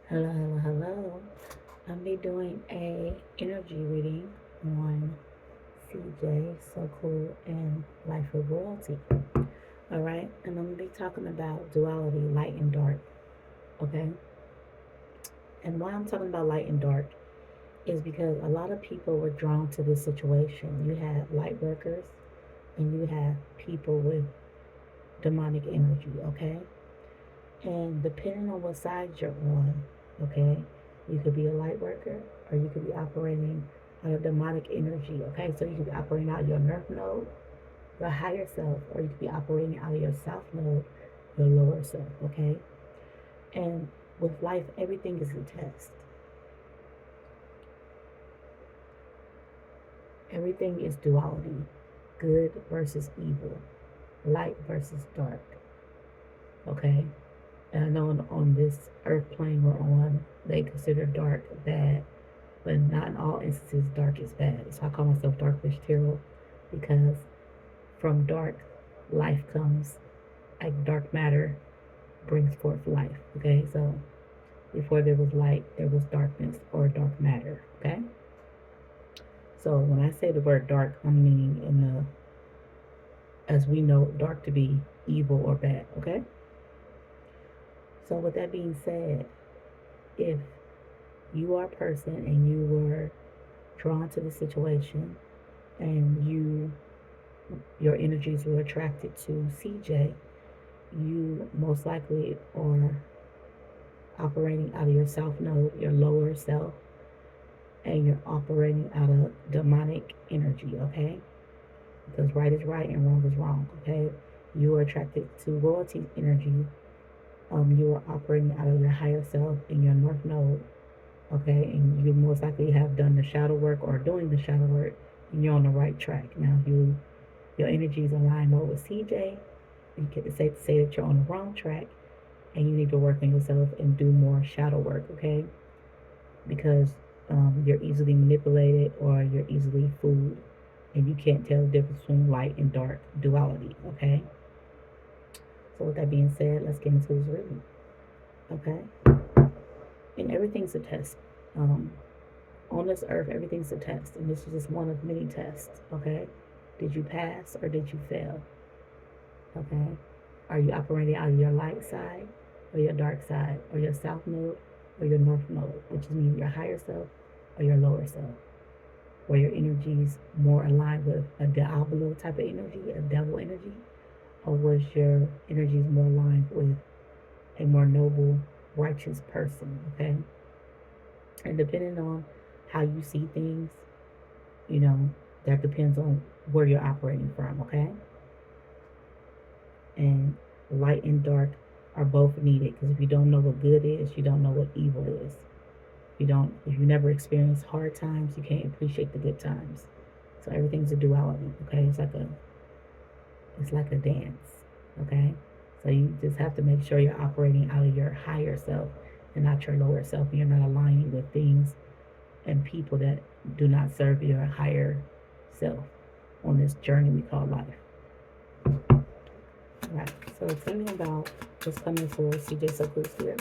Hello, hello, hello. I'll be doing a energy reading on CJ, So Cool, and Life of Royalty. All right, and I'm gonna be talking about duality, light and dark. Okay, and why I'm talking about light and dark is because a lot of people were drawn to this situation. You have light workers, and you have people with demonic energy. Okay, and depending on what side you're on, okay, you could be a light worker or you could be operating out of demonic energy, okay? So you could be operating out of your nerve node, your higher self, or you could be operating out of your south node, your lower self, okay? And with life, everything is a test. Everything is duality, good versus evil, light versus dark, okay? And I know on this earth plane we're on, they consider dark bad, but not in all instances dark is bad. So I call myself Darkfish Tarot because from dark, life comes. Like dark matter brings forth life. Okay, so before there was light, there was darkness or dark matter. Okay, so when I say the word dark, I'm meaning in as we know dark to be evil or bad. Okay, so with that being said, if you are a person and you were drawn to the situation and your energies were attracted to CJ, you most likely are operating out of your self node, your lower self, and you're operating out of demonic energy, okay? Because right is right and wrong is wrong, okay? You are attracted to royalty energy. You are operating out of your higher self in your north node, okay? And you most likely have done the shadow work or doing the shadow work, and you're on the right track. Now, your energies align more with CJ. You get to say that you're on the wrong track and you need to work on yourself and do more shadow work, okay? Because you're easily manipulated or you're easily fooled and you can't tell the difference between light and dark duality, okay? So with that being said, let's get into this reading, okay? And everything's a test. On this earth, everything's a test, and this is just one of many tests, okay? Did you pass or did you fail? Okay? Are you operating out of your light side or your dark side or your south node or your north node, which means your higher self or your lower self? Where your energies more aligned with a Diablo type of energy, a devil energy, or was your energies more aligned with a more noble, righteous person, okay? And depending on how you see things, you know, that depends on where you're operating from, okay? And light and dark are both needed because if you don't know what good is, you don't know what evil is. If you never experience hard times, you can't appreciate the good times. So everything's a duality, okay? It's like a dance, okay? So you just have to make sure you're operating out of your higher self and not your lower self, and you're not aligning with things and people that do not serve your higher self on this journey we call life. All right, so tell me about what's coming for CJ Soku's here.